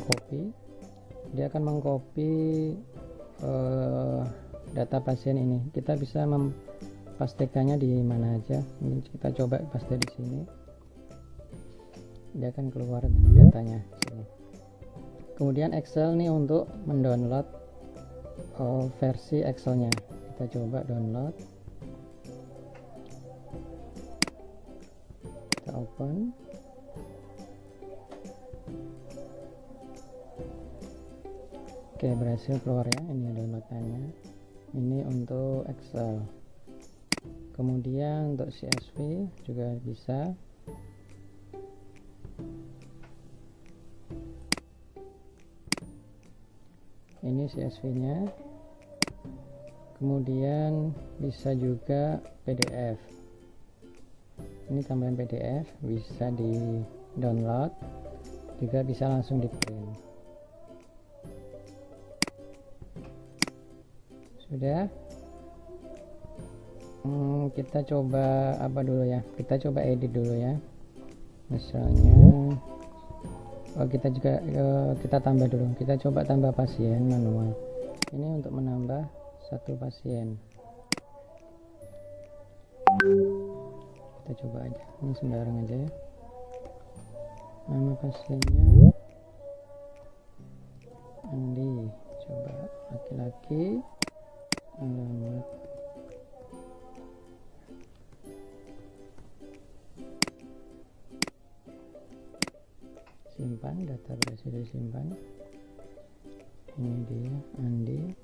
mengcopy, dia akan mengcopy data pasien ini. Kita bisa pastikannya di mana aja. Ini kita coba paste di sini, dia akan keluar datanya di sini. Kemudian Excel nih untuk mendownload versi Excelnya, kita coba download, kita open. Oke, berhasil keluar ya, ini downloadannya. Ini untuk Excel. Kemudian untuk CSV juga bisa. Ini CSV-nya. Kemudian bisa juga PDF. Ini tambahan PDF, bisa di download, juga bisa langsung di print. Sudah. Kita coba apa dulu ya, kita coba edit dulu ya, misalnya kita juga kita tambah dulu, kita coba tambah pasien manual. Ini untuk menambah satu pasien, kita coba aja, ini sembarang aja ya. Nama pasiennya Andi, coba laki-laki, alamat, simpan, data berhasil disimpan. Ini dia Andi.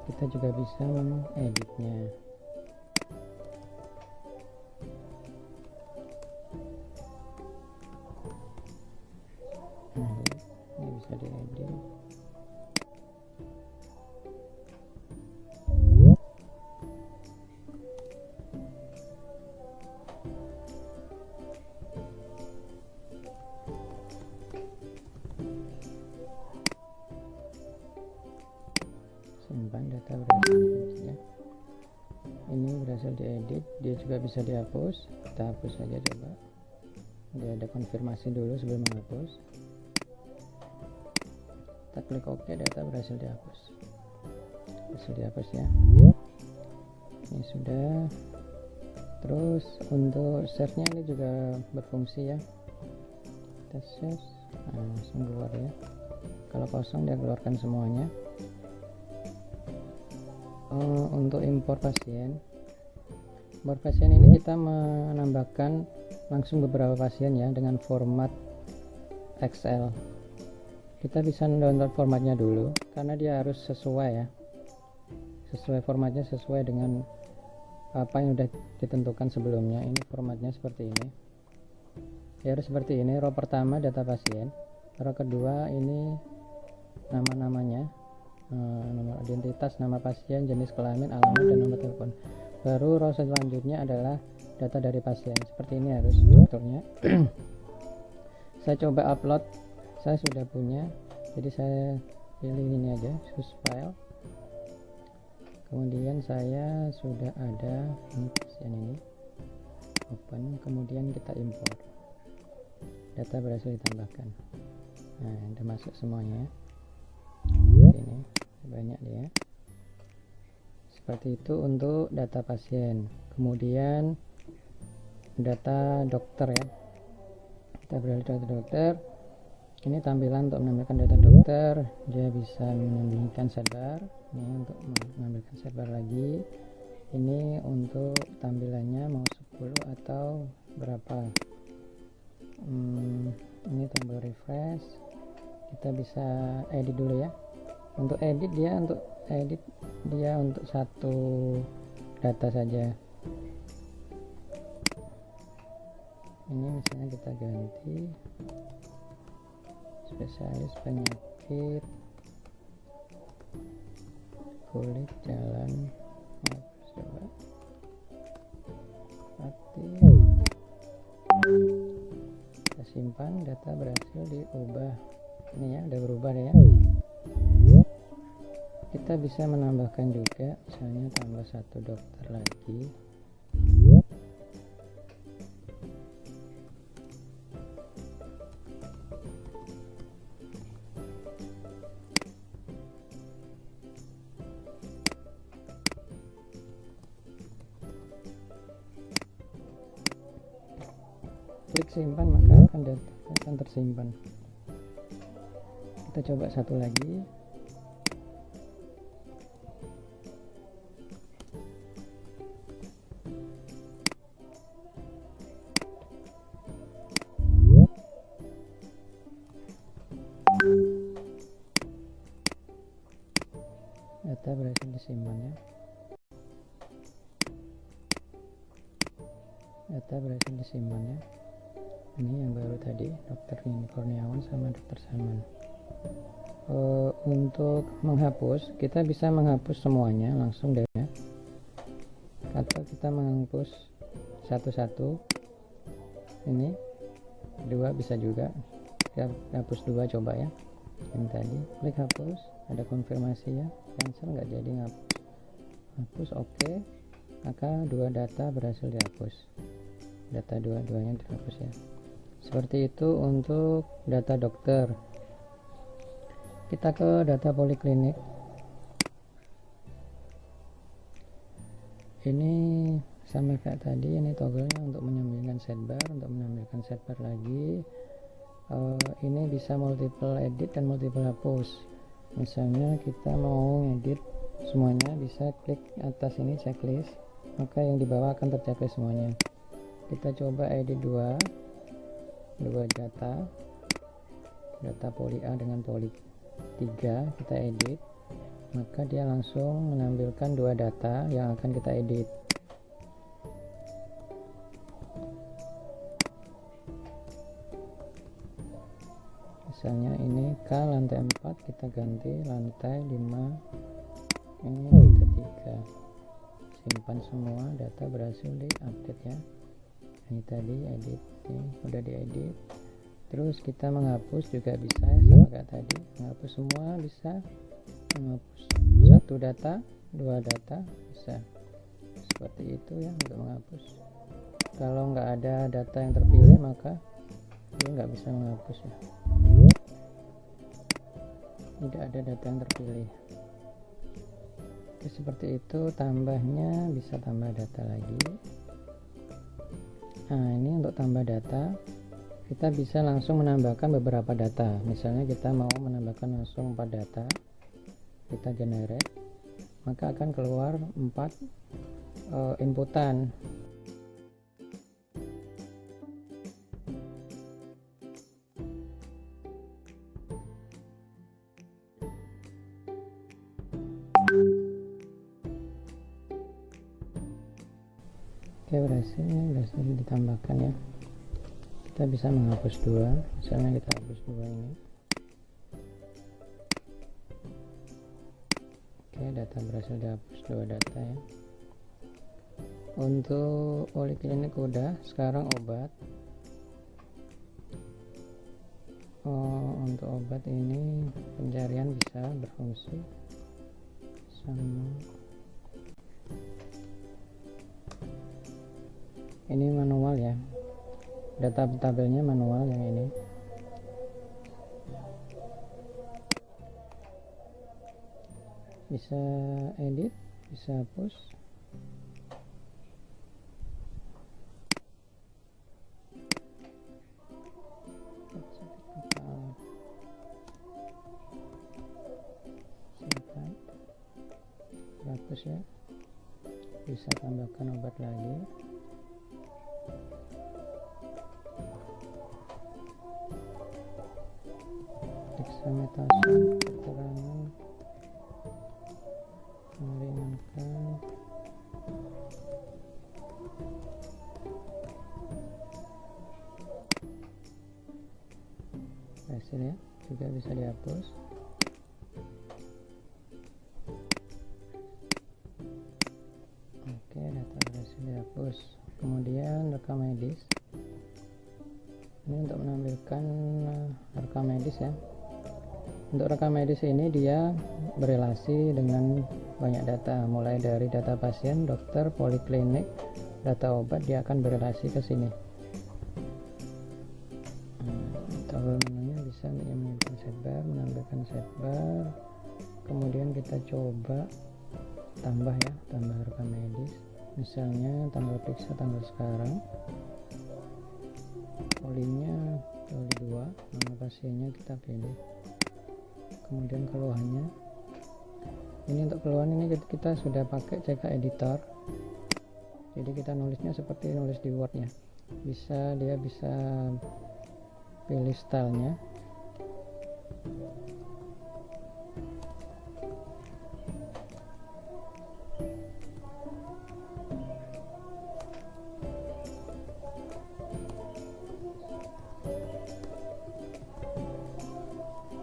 Kita juga bisa mengeditnya. Ini bisa diedit. Simpan, data berhasil ya. Ini berhasil diedit, dia juga bisa dihapus. Kita hapus saja coba. Dia ada konfirmasi dulu sebelum menghapus. Kita klik OK, data berhasil dihapus. Berhasil dihapus ya. Ini sudah. Terus untuk search-nya ini juga berfungsi ya. Kita search, langsung keluar ya. Kalau kosong dia keluarkan semuanya. Untuk import pasien ini kita menambahkan langsung beberapa pasien ya dengan format Excel. Kita bisa download formatnya dulu karena dia harus sesuai ya, sesuai formatnya, sesuai dengan apa yang sudah ditentukan sebelumnya. Ini formatnya seperti ini ya, harus seperti ini. Row pertama data pasien, row kedua ini nama-namanya, nomor identitas, nama pasien, jenis kelamin, alamat, dan nomor telepon. Baru row selanjutnya adalah data dari pasien. Seperti ini harus strukturnya. Saya coba upload, saya sudah punya, jadi saya pilih ini aja, choose file. Kemudian saya sudah ada ini pasien ini, open. Kemudian kita import, data berhasil ditambahkan. Nah, udah masuk semuanya. Ini banyak ya, seperti itu untuk data pasien. Kemudian data dokter ya, kita beralih data dokter. Ini tampilan untuk menampilkan data dokter, dia bisa menambahkan sidebar. Ini untuk menambahkan sidebar lagi. Ini untuk tampilannya mau 10 atau berapa. Ini tombol refresh, kita bisa edit dulu ya. Untuk edit dia untuk satu data saja. Ini misalnya kita ganti spesialis penyakit kulit jalan, coba mati. Kita simpan, data berhasil diubah. Ini ya, udah berubah ya. Kita bisa menambahkan juga, misalnya tambah satu dokter lagi. tersimpan, maka data akan tersimpan. Kita coba satu lagi. Data berhasil disimpan ya. Data berhasil disimpan ya. Ini yang baru tadi, Dr. Nini Kurniawan sama Dr. Salman. Untuk menghapus, kita bisa menghapus semuanya langsung deh ya, atau kita menghapus satu-satu. Ini dua bisa juga, kita hapus dua, coba ya. Yang tadi klik hapus, ada konfirmasi ya, cancel, nggak jadi hapus. Oke, maka dua data berhasil dihapus, data dua-duanya dihapus ya. Seperti itu untuk data dokter. Kita ke data poliklinik. Ini sama kayak tadi, ini toggle-nya untuk menampilkan sidebar, untuk menampilkan sidebar lagi. Ini bisa multiple edit dan multiple hapus. Misalnya kita mau ngedit semuanya, bisa klik atas ini checklist, maka yang di bawah akan terchecklist semuanya. Kita coba edit dua data poli A dengan poli 3, kita edit, maka dia langsung menampilkan dua data yang akan kita edit. Misalnya ini K lantai 4, kita ganti lantai 5, ini lantai 3. Simpan semua, data berhasil diupdate ya. Ini tadi edit, ini udah diedit. Terus kita menghapus juga bisa ya, sama kayak tadi, menghapus semua bisa, menghapus satu data, dua data bisa. Seperti itu ya untuk menghapus. Kalau nggak ada data yang terpilih, maka dia nggak bisa menghapus ya. Tidak ada data yang terpilih. Oke, seperti itu. Tambahnya bisa tambah data lagi. Nah, ini untuk tambah data, kita bisa langsung menambahkan beberapa data. Misalnya kita mau menambahkan langsung 4 data, kita generate, maka akan keluar 4 inputan. Oke, berhasil ditambahkan ya. Kita bisa menghapus dua, misalnya kita hapus dua ini. Oke, data berhasil dihapus, dua data ya. Untuk poliklinik udah, sekarang obat. Untuk obat ini pencarian bisa berfungsi sama. Ini manual ya, data tabelnya manual yang ini. Bisa edit, bisa hapus. Simpan, hapus ya. Bisa tambahkan obat lagi. Dexamethasone, keterangan meringankan. Hasil ya, juga bisa dihapus. Oke, data berhasil dihapus. Kemudian rekam medis. Ini untuk menampilkan rekam medis ya. Untuk rekam medis ini dia berelasi dengan banyak data, mulai dari data pasien, dokter, poliklinik, data obat, dia akan berelasi ke sini. Tombol menunya bisa untuk menyimpan sidebar, menampilkan sidebar. Kemudian kita coba tambah ya, tambah rekam medis. Misalnya tanggal periksa tanggal sekarang. Polinya poli 2, nama pasiennya kita pilih, kemudian keluhannya. Ini untuk keluhan ini kita sudah pakai CK editor, jadi kita nulisnya seperti nulis di Word ya. Dia bisa pilih stylenya.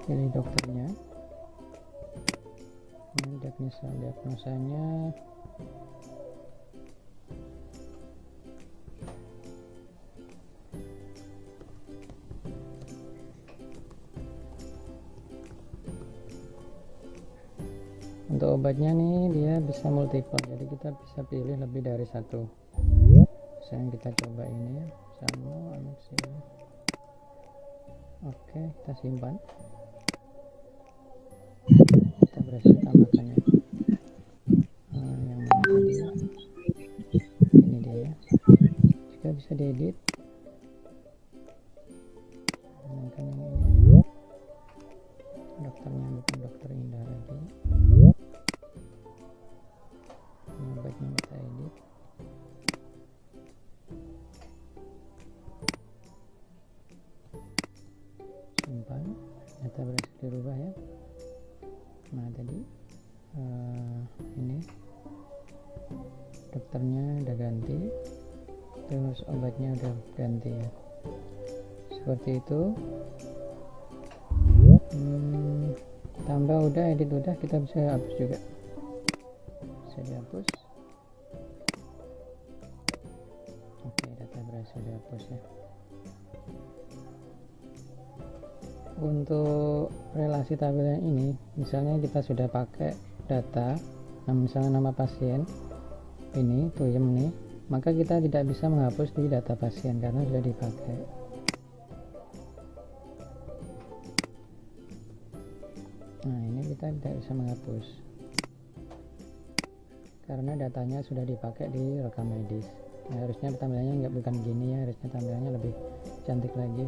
Pilih dokternya. Ini diagnosanya untuk obatnya nih dia bisa multiple, jadi kita bisa pilih lebih dari satu. Misalnya kita coba ini ya, sama amoxicillin. Oke, kita simpan. Kita berhasil tambahkannya. Yang mana tadi? Ini dia ya. Jika bisa diedit, gunakan yang ini. Dokternya bukan dokter Indah lagi. Obatnya kita edit. Simpan. Ternyata berhasil dirubah ya. Nah tadi ini dokternya udah ganti, terus obatnya udah ganti ya, seperti itu. Tambah udah, edit udah, kita bisa hapus juga, bisa dihapus. Oke, data berhasil dihapus ya. Untuk relasi tabelnya ini, misalnya kita sudah pakai data, misalnya nama pasien ini Tuyem nih, maka kita tidak bisa menghapus di data pasien karena sudah dipakai. Nah ini kita tidak bisa menghapus karena datanya sudah dipakai di rekam medis. Nah, harusnya tampilannya bukan gini ya, harusnya tampilannya lebih cantik lagi.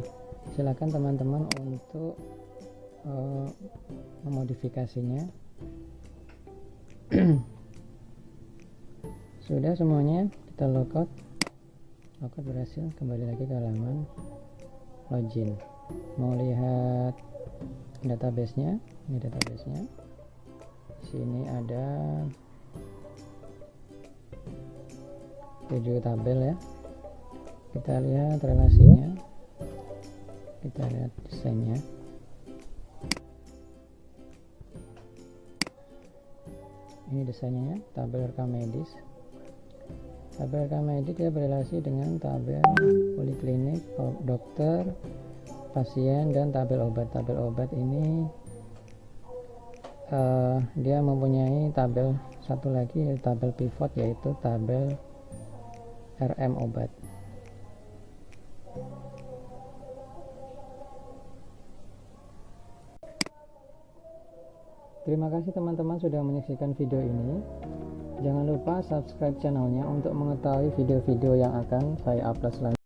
Silakan teman-teman untuk memodifikasinya. Sudah semuanya, kita logout berhasil. Kembali lagi ke halaman login. Mau lihat database-nya, ini database-nya. Sini ada 7 tabel ya. Kita lihat relasinya, kita lihat desainnya. Ini desainnya ya, tabel rekam medis. Tabel rekam medis dia berelasi dengan tabel poliklinik, dokter, pasien, dan tabel obat. Tabel obat ini dia mempunyai tabel satu lagi, tabel pivot, yaitu tabel RM obat. Terima kasih teman-teman sudah menyaksikan video ini. Jangan lupa subscribe channelnya untuk mengetahui video-video yang akan saya upload selanjutnya.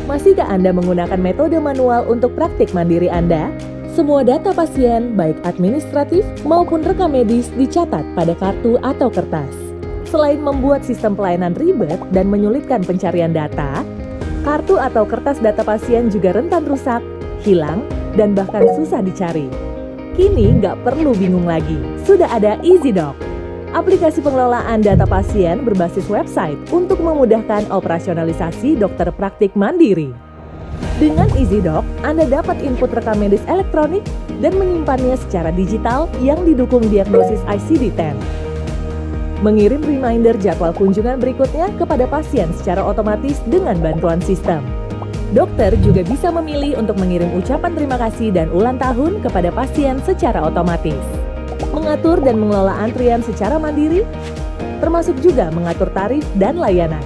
Masihkah Anda menggunakan metode manual untuk praktik mandiri Anda? Semua data pasien, baik administratif maupun rekam medis, dicatat pada kartu atau kertas. Selain membuat sistem pelayanan ribet dan menyulitkan pencarian data, kartu atau kertas data pasien juga rentan rusak, hilang, dan bahkan susah dicari. Kini nggak perlu bingung lagi, sudah ada EasyDoc. Aplikasi pengelolaan data pasien berbasis website untuk memudahkan operasionalisasi dokter praktik mandiri. Dengan EasyDoc, Anda dapat input rekam medis elektronik dan menyimpannya secara digital yang didukung diagnosis ICD-10. Mengirim reminder jadwal kunjungan berikutnya kepada pasien secara otomatis dengan bantuan sistem. Dokter juga bisa memilih untuk mengirim ucapan terima kasih dan ulang tahun kepada pasien secara otomatis. Mengatur dan mengelola antrian secara mandiri, termasuk juga mengatur tarif dan layanan.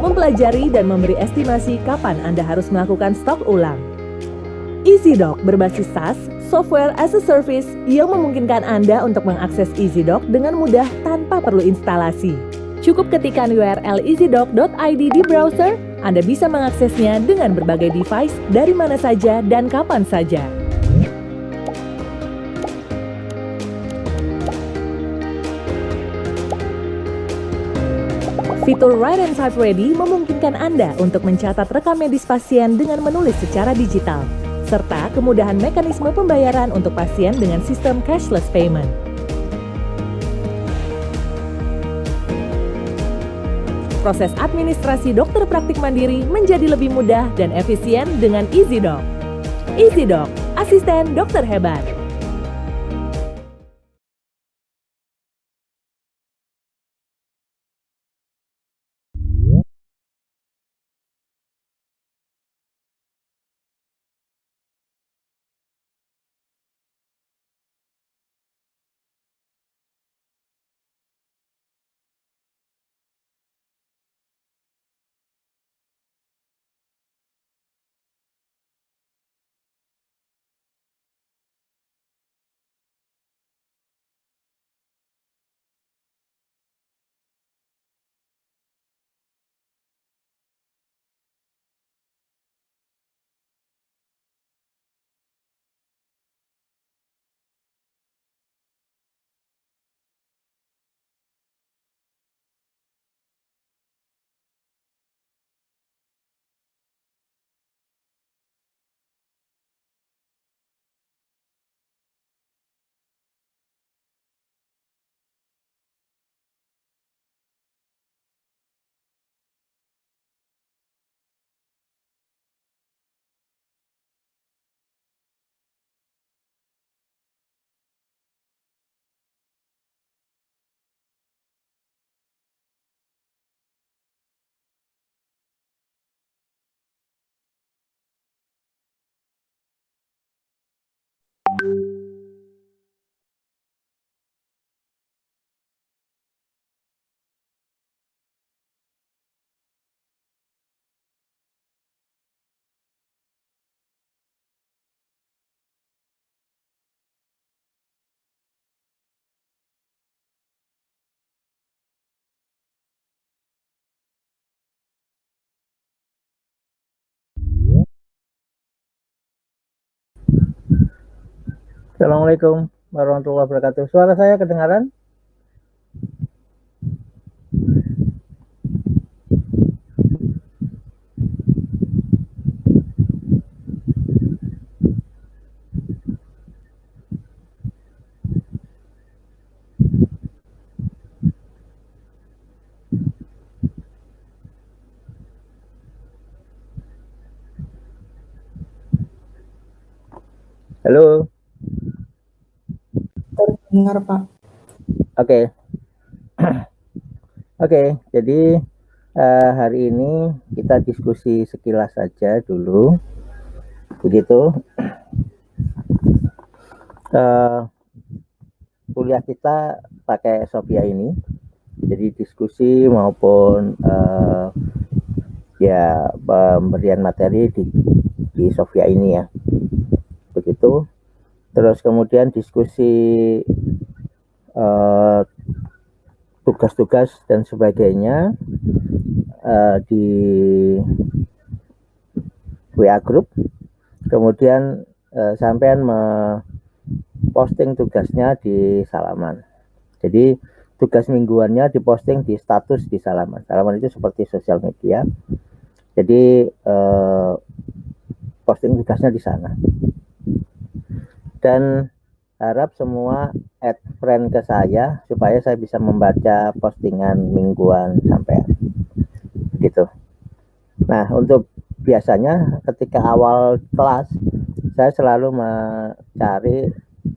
Mempelajari dan memberi estimasi kapan Anda harus melakukan stok ulang. EasyDoc berbasis SaaS, Software as a Service, yang memungkinkan Anda untuk mengakses EasyDoc dengan mudah tanpa perlu instalasi. Cukup ketikkan URL easydoc.id di browser, Anda bisa mengaksesnya dengan berbagai device dari mana saja dan kapan saja. Fitur Write and Type Ready memungkinkan Anda untuk mencatat rekam medis pasien dengan menulis secara digital, serta kemudahan mekanisme pembayaran untuk pasien dengan sistem cashless payment. Proses administrasi dokter praktik mandiri menjadi lebih mudah dan efisien dengan EasyDoc. EasyDoc, asisten dokter hebat. Assalamualaikum warahmatullahi wabarakatuh. Suara saya kedengaran? Halo. Dengar, Pak. Oke. Oke, jadi hari ini kita diskusi sekilas saja dulu. Begitu. Kuliah kita pakai Sophia ini. Jadi diskusi maupun ya pemberian materi di Sophia ini ya. Begitu. Terus kemudian diskusi tugas-tugas dan sebagainya di WA Group. Kemudian sampean posting tugasnya di Salaman. Jadi tugas mingguannya diposting di status di Salaman. Salaman itu seperti sosial media. Jadi posting tugasnya di sana. dan harap semua add friend ke saya supaya saya bisa membaca postingan mingguan sampai gitu. Nah, untuk biasanya ketika awal kelas saya selalu mencari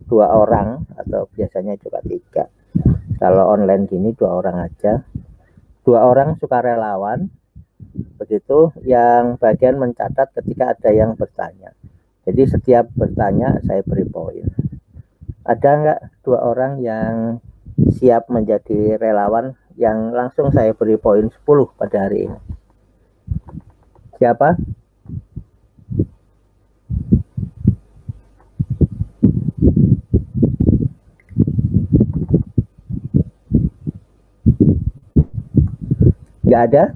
2 orang atau biasanya juga 3. Kalau online gini 2 orang aja. 2 orang sukarelawan, begitu, yang bagian mencatat ketika ada yang bertanya. Jadi setiap bertanya saya beri poin. Ada nggak 2 orang yang siap menjadi relawan yang langsung saya beri poin 10 pada hari ini? Siapa? Nggak ada?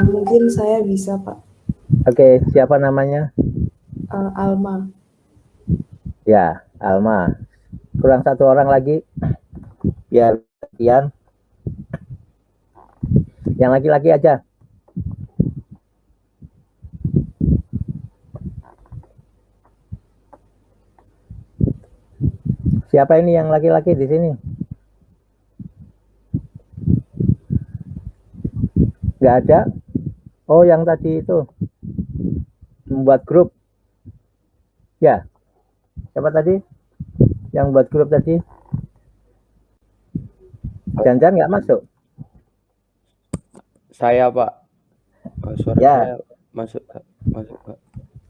Mungkin saya bisa, Pak. Oke, siapa namanya? Alma. Ya, Alma. Kurang 1 orang lagi. Biar kalian. Yang laki-laki aja. Siapa ini yang laki-laki di sini? Nggak ada? Oh, yang tadi itu membuat grup. Ya, siapa tadi yang buat grup tadi? Jangan nggak masuk? Saya, Pak. Suara Ya. saya masuk, Pak.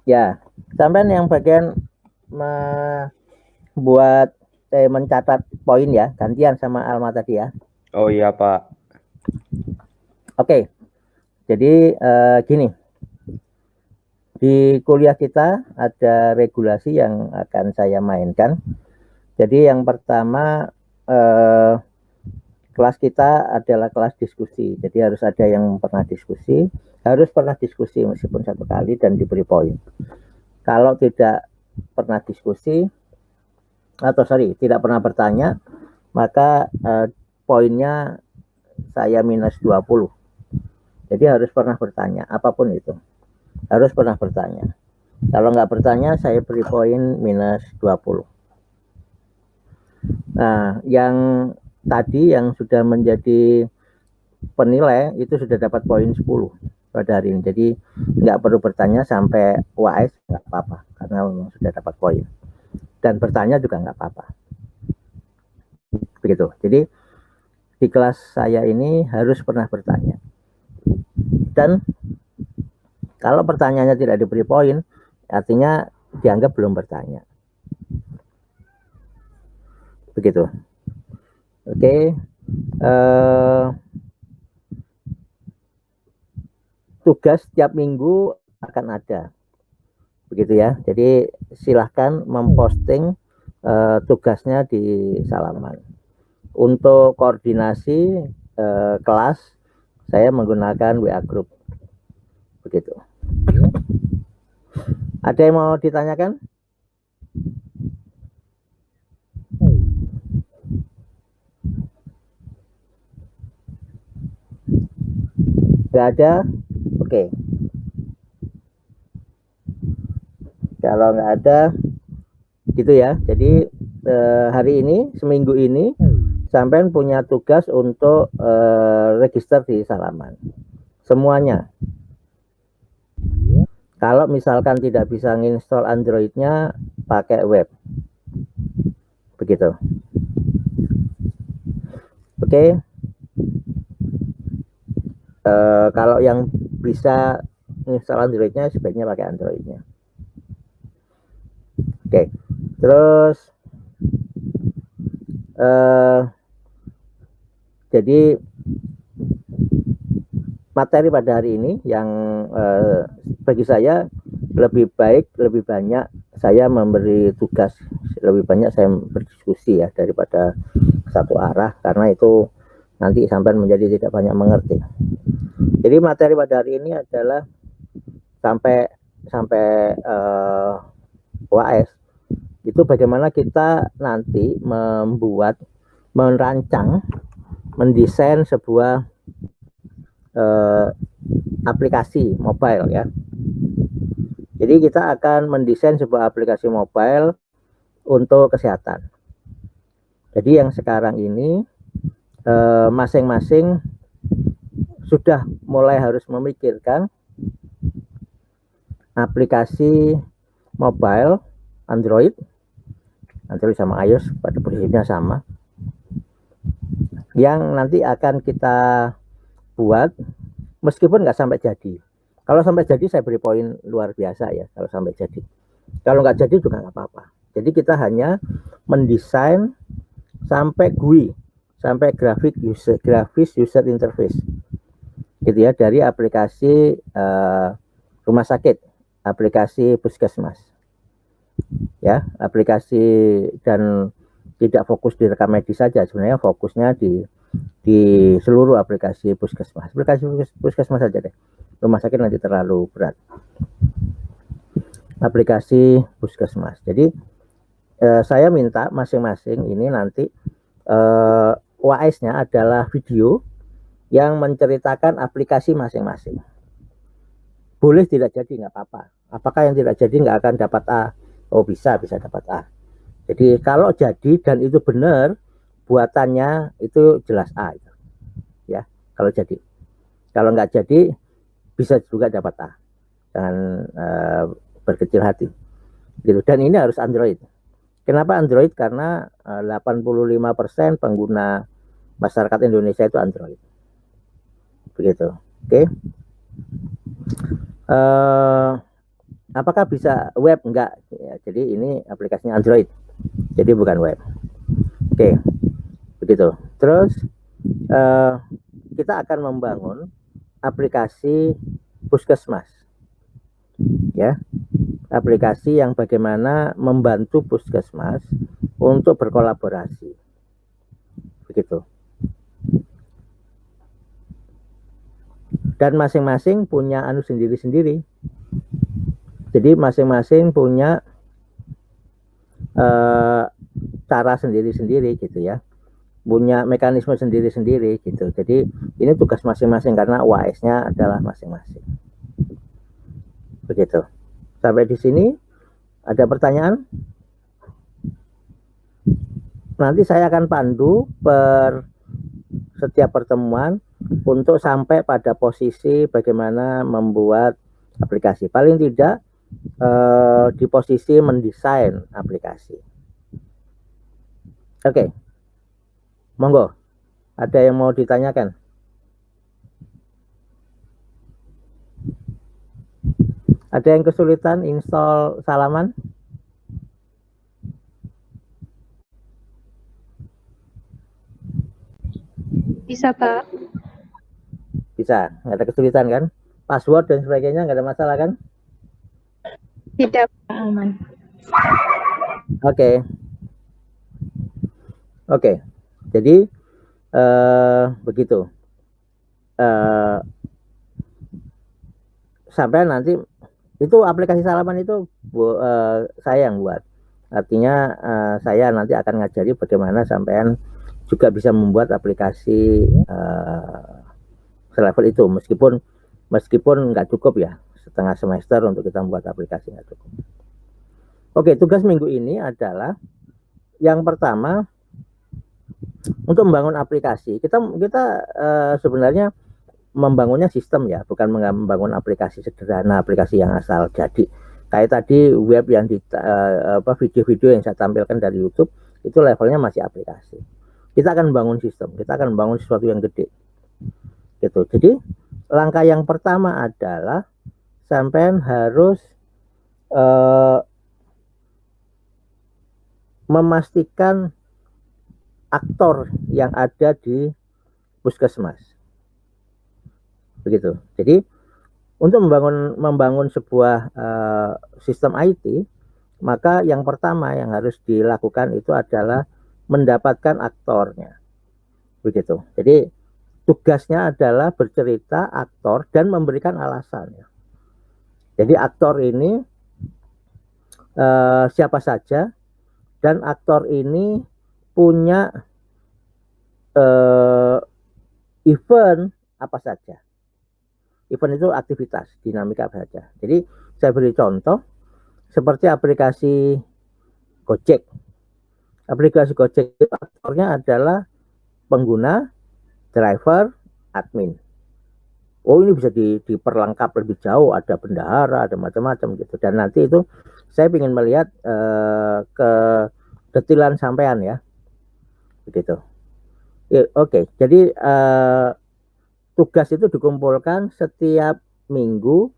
Ya, sampai yang bagian membuat mencatat poin ya, gantian sama Alma tadi ya. Oh iya, Pak. Oke, jadi gini, di kuliah kita ada regulasi yang akan saya mainkan. Jadi yang pertama, kelas kita adalah kelas diskusi. Jadi harus ada yang pernah diskusi, meskipun 1 kali dan diberi poin. Kalau tidak pernah diskusi, tidak pernah bertanya, maka poinnya saya minus 20. Jadi harus pernah bertanya, apapun itu. Harus pernah bertanya. Kalau nggak bertanya, saya beri poin minus 20. Nah, yang tadi yang sudah menjadi penilai itu sudah dapat poin 10 pada hari ini. Jadi nggak perlu bertanya sampai UAS, nggak apa-apa, karena memang sudah dapat poin. Dan bertanya juga nggak apa-apa. Begitu. Jadi di kelas saya ini harus pernah bertanya. Dan kalau pertanyaannya tidak diberi poin, artinya dianggap belum bertanya. Begitu. Oke. Tugas tiap minggu akan ada. Begitu ya. Jadi silahkan memposting tugasnya di Salaman. Untuk koordinasi kelas, saya menggunakan WA Group. Begitu. Ada yang mau ditanyakan? Nggak ada? Oke. Kalau nggak ada, gitu ya. Jadi hari ini, seminggu ini, sampean punya tugas untuk register di Salaman. Semuanya. Kalau misalkan tidak bisa nginstall Android-nya, pakai web. Begitu. Oke. Kalau yang bisa install Android-nya, sebaiknya pakai Android-nya. Oke. Terus jadi materi pada hari ini yang bagi saya lebih baik, lebih banyak saya memberi tugas, lebih banyak saya berdiskusi ya daripada satu arah, karena itu nanti sampai menjadi tidak banyak mengerti. Jadi materi pada hari ini adalah sampai UAS itu bagaimana kita nanti merancang, mendesain sebuah aplikasi mobile ya. Jadi kita akan mendesain sebuah aplikasi mobile untuk kesehatan. Jadi yang sekarang ini masing-masing sudah mulai harus memikirkan aplikasi mobile Android sama iOS pada prinsipnya sama, yang nanti akan kita buat meskipun nggak sampai jadi. Kalau sampai jadi saya beri poin luar biasa ya kalau sampai jadi. Kalau nggak jadi juga nggak apa-apa. Jadi kita hanya mendesain sampai GUI, sampai grafis user interface, gitu ya, dari aplikasi rumah sakit, aplikasi puskesmas, ya, aplikasi, dan tidak fokus di rekam medis saja, sebenarnya fokusnya di seluruh aplikasi puskesmas. Aplikasi puskesmas saja deh, rumah sakit nanti terlalu berat. Aplikasi puskesmas. Jadi saya minta masing-masing ini nanti WAS-nya adalah video yang menceritakan aplikasi masing-masing. Boleh tidak jadi nggak apa-apa. Apakah yang tidak jadi nggak akan dapat A? Oh bisa dapat A. Jadi kalau jadi dan itu benar, buatannya itu jelas A, ya. Kalau jadi, kalau nggak jadi bisa juga dapat A. Jangan berkecil hati, gitu. Dan ini harus Android. Kenapa Android? Karena 85% pengguna masyarakat Indonesia itu Android, begitu. Oke. Apakah bisa web? Enggak ya, jadi ini aplikasinya Android, jadi bukan web. Oke, begitu. Terus kita akan membangun aplikasi puskesmas, ya, aplikasi yang bagaimana membantu puskesmas untuk berkolaborasi, begitu. Dan masing-masing punya anu sendiri-sendiri. Jadi masing-masing punya cara sendiri-sendiri, gitu ya, punya mekanisme sendiri-sendiri, gitu. Jadi ini tugas masing-masing karena WAS-nya adalah masing-masing, begitu. Sampai di sini ada pertanyaan? Nanti saya akan pandu per setiap pertemuan untuk sampai pada posisi bagaimana membuat aplikasi. Paling tidak di posisi mendesain aplikasi. Oke. Monggo. Ada yang mau ditanyakan? Ada yang kesulitan install Salaman? Bisa, Pak. Bisa, nggak ada kesulitan kan? Password dan sebagainya nggak ada masalah kan? Tidak, Pak, aman. Oke. Oke. Jadi begitu. Sampai nanti itu aplikasi Salaman itu saya yang buat. Artinya saya nanti akan ngajari bagaimana sampean juga bisa membuat aplikasi selevel itu, meskipun nggak cukup ya, setengah semester untuk kita membuat aplikasi nggak cukup. Oke, tugas minggu ini adalah yang pertama untuk membangun aplikasi. Kita sebenarnya membangunnya sistem ya, bukan membangun aplikasi sederhana, aplikasi yang asal jadi. Kayak tadi web yang video-video yang saya tampilkan dari YouTube itu levelnya masih aplikasi. Kita akan membangun sistem, kita akan membangun sesuatu yang gede, gitu. Jadi langkah yang pertama adalah sampean harus memastikan aktor yang ada di puskesmas, begitu. Jadi untuk membangun sebuah sistem IT, maka yang pertama yang harus dilakukan itu adalah mendapatkan aktornya, begitu. Jadi tugasnya adalah bercerita aktor dan memberikan alasan. Jadi aktor ini siapa saja, dan aktor ini punya event apa saja. event itu aktivitas, dinamika saja. Jadi saya beri contoh seperti aplikasi Gojek. Aplikasi Gojek itu aktornya adalah pengguna, driver, admin. Oh, ini bisa diperlengkap lebih jauh, ada bendahara, ada macam-macam gitu. Dan nanti itu saya ingin melihat ke detilan sampean ya, begitu. Ya, oke. Jadi tugas itu dikumpulkan setiap minggu,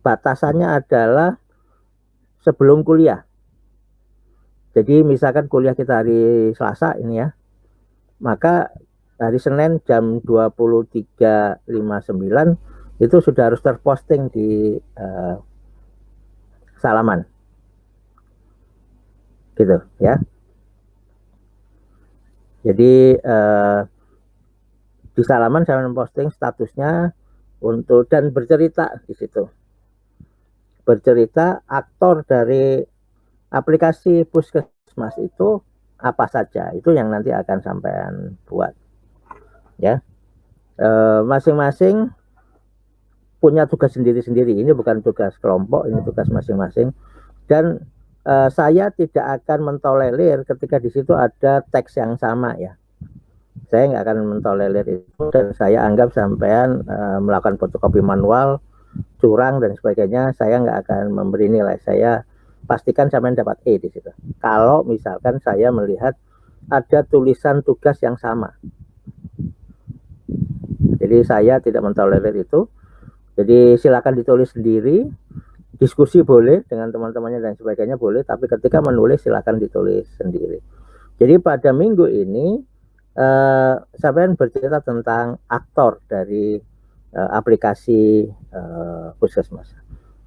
batasannya adalah sebelum kuliah. Jadi misalkan kuliah kita hari Selasa ini ya, maka hari Senin jam 23.59 itu sudah harus terposting di Salaman. Gitu ya. Jadi di Salaman saya memposting statusnya untuk dan bercerita di situ. Bercerita aktor dari aplikasi Puskesmas itu apa saja, itu yang nanti akan sampean buat ya. Masing-masing punya tugas sendiri-sendiri, ini bukan tugas kelompok, ini tugas masing-masing. Dan saya tidak akan mentolerir ketika di situ ada teks yang sama ya, saya nggak akan mentolerir itu. Dan saya anggap sampean melakukan fotokopi manual, curang dan sebagainya, saya nggak akan memberi nilai. Saya pastikan sampean dapat E di situ. Kalau misalkan saya melihat ada tulisan tugas yang sama, jadi saya tidak mentolerir itu. Jadi silakan ditulis sendiri, diskusi boleh dengan teman-temannya dan sebagainya boleh, tapi ketika menulis silakan ditulis sendiri. Jadi pada minggu ini sampean bercerita tentang aktor dari aplikasi Puskesmas.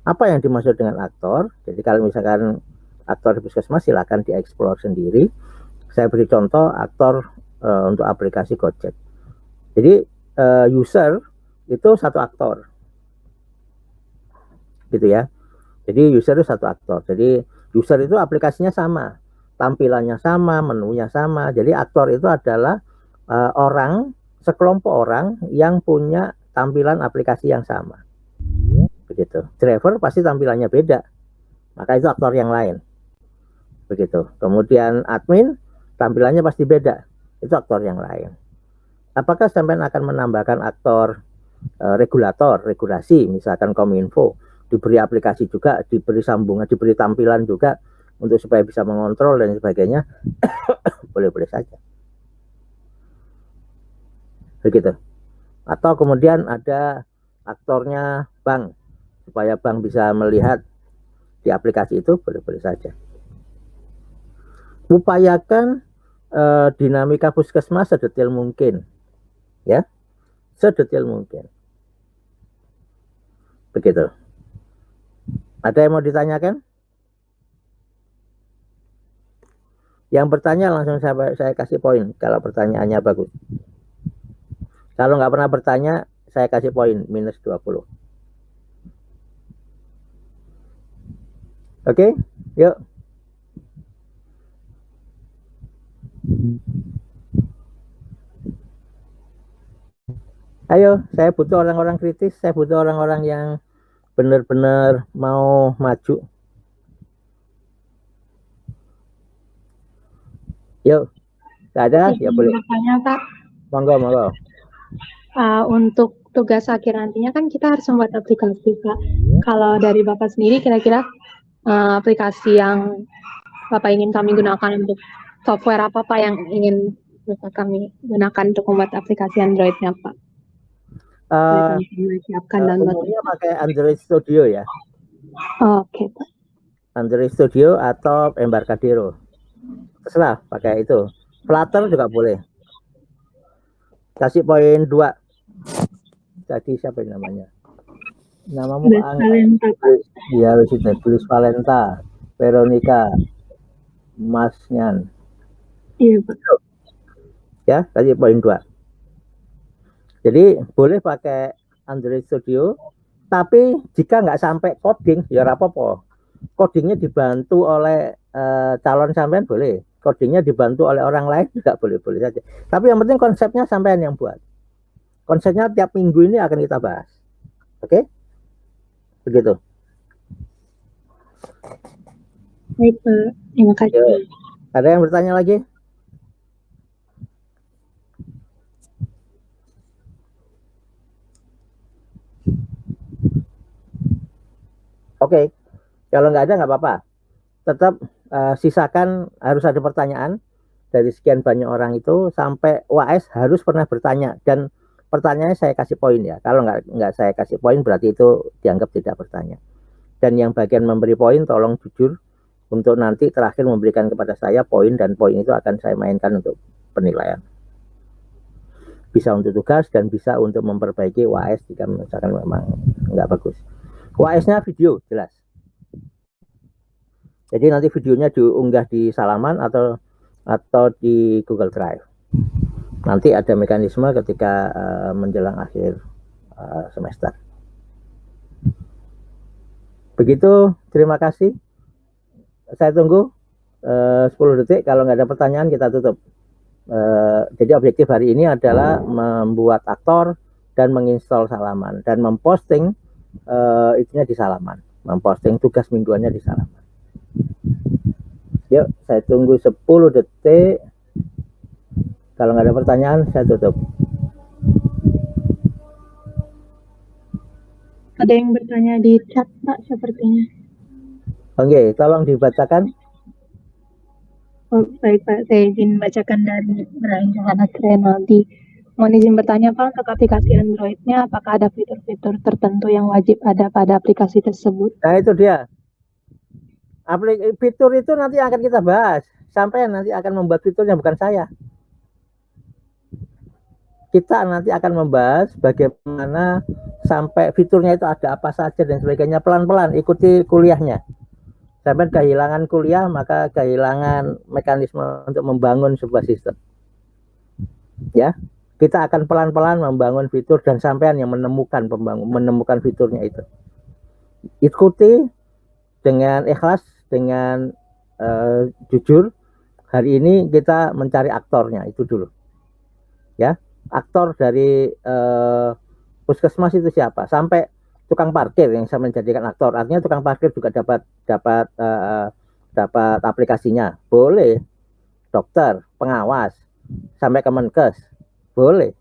Apa yang dimaksud dengan aktor? Jadi kalau misalkan aktor di Puskesmas silakan dieksplor sendiri. Saya beri contoh aktor untuk aplikasi Gojek. Jadi user itu satu aktor, gitu ya. Jadi user itu satu aktor. Jadi user itu aplikasinya sama, tampilannya sama, menunya sama. Jadi aktor itu adalah orang, sekelompok orang yang punya tampilan aplikasi yang sama. Begitu. Driver pasti tampilannya beda, maka itu aktor yang lain. Begitu. Kemudian admin tampilannya pasti beda, itu aktor yang lain. Apakah sampean akan menambahkan aktor regulator, regulasi, misalkan Kominfo, diberi aplikasi juga, diberi sambungan, diberi tampilan juga untuk supaya bisa mengontrol dan sebagainya? Boleh-boleh saja. Begitu. Atau kemudian ada aktornya bank, supaya bank bisa melihat di aplikasi itu, boleh-boleh saja. Upayakan dinamika Puskesmas sedetail mungkin, ya, sedetail mungkin. Begitu. Ada yang mau ditanyakan? Yang bertanya langsung saya kasih poin kalau pertanyaannya bagus. Kalau nggak pernah bertanya, saya kasih poin minus 20. Oke, yuk. Ayo, saya butuh orang-orang kritis, saya butuh orang-orang yang benar-benar mau maju. Yuk, nggak ada? Ya boleh. Bertanya, Pak. Monggo, monggo. Untuk tugas akhir nantinya kan kita harus membuat aplikasi, Pak. Kalau dari Bapak sendiri, kira-kira aplikasi yang Bapak ingin kami gunakan untuk software apa, Pak, yang ingin Bapak kami gunakan untuk membuat aplikasi Android-nya, Pak? Siapkan download. Umumnya pakai Android Studio ya. Oke, Pak. Android Studio atau Embarcadero. Terserah pakai itu. Flutter juga boleh. Kasih poin 2. Tadi siapa namanya? Namamu Valenta, Pak. Ya, Luis Valenta, Veronica, Masnyan. Iya, Pak. Ya, kasih poin 2. Jadi boleh pakai Android Studio, tapi jika nggak sampai coding, ya apa-apa. Codingnya dibantu oleh calon sampean boleh. Codingnya dibantu oleh orang lain juga boleh-boleh saja. Tapi yang penting konsepnya sampean yang buat. Konsepnya tiap minggu ini akan kita bahas. Oke? Begitu. Baik, Pak. Terima kasih. Ya. Ada yang bertanya lagi? Oke, kalau nggak ada nggak apa-apa. Tetap sisakan, harus ada pertanyaan dari sekian banyak orang itu sampai UAS harus pernah bertanya, dan pertanyaannya saya kasih poin ya. Kalau nggak saya kasih poin berarti itu dianggap tidak bertanya. Dan yang bagian memberi poin tolong jujur untuk nanti terakhir memberikan kepada saya poin, dan poin itu akan saya mainkan untuk penilaian. Bisa untuk tugas dan bisa untuk memperbaiki UAS jika misalkan memang nggak bagus. UAS-nya video jelas. Jadi nanti videonya diunggah di Salaman atau di Google Drive. Nanti ada mekanisme ketika menjelang akhir semester. Begitu, terima kasih. Saya tunggu 10 detik. Kalau nggak ada pertanyaan kita tutup. Jadi objektif hari ini adalah membuat aktor dan menginstal Salaman dan memposting itunya di Salaman, memposting tugas mingguannya di Salaman. Yuk, saya tunggu 10 detik. Kalau nggak ada pertanyaan, saya tutup. Ada yang bertanya di chat, Pak, sepertinya. Oke, tolong dibacakan. Oh, baik, Pak. Saya izin bacakan dari Ibrahim Johannes Renaldi. Mohon izin bertanya, Pak, untuk aplikasi Android-nya, apakah ada fitur-fitur tertentu yang wajib ada pada aplikasi tersebut? Nah, itu dia. Fitur itu nanti akan kita bahas. Sampai nanti akan membuat fiturnya, bukan saya. Kita nanti akan membahas bagaimana sampai fiturnya itu ada apa saja dan sebagainya. Pelan-pelan ikuti kuliahnya. Sampai kehilangan kuliah, maka kehilangan mekanisme untuk membangun sebuah sistem. Ya, kita akan pelan-pelan membangun fitur dan sampean yang menemukan fiturnya itu. Ikuti dengan ikhlas, dengan jujur. Hari ini kita mencari aktornya itu dulu. Ya, aktor dari puskesmas itu siapa? Sampai tukang parkir yang saya menjadikan aktor. Artinya tukang parkir juga dapat aplikasinya. Boleh. Dokter, pengawas, sampai Kemenkes. Boleh.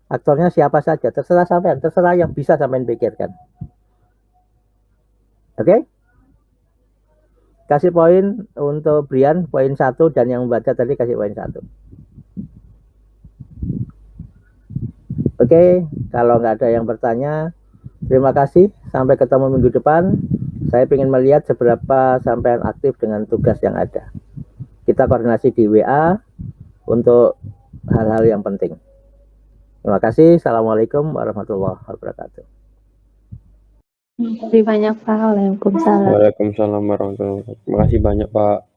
Aktornya siapa saja, terserah sampean, terserah yang bisa sampean pikirkan. Oke? Kasih poin untuk Brian, poin 1, dan yang membaca tadi kasih poin 1. Oke, kalau nggak ada yang bertanya, terima kasih. Sampai ketemu minggu depan. Saya ingin melihat seberapa sampean aktif dengan tugas yang ada. Kita koordinasi di WA untuk hal-hal yang penting. Terima kasih. Assalamualaikum warahmatullahi wabarakatuh. Terima kasih banyak, Pak. Waalaikumsalam. Waalaikumsalam warahmatullahi wabarakatuh. Terima kasih banyak, Pak.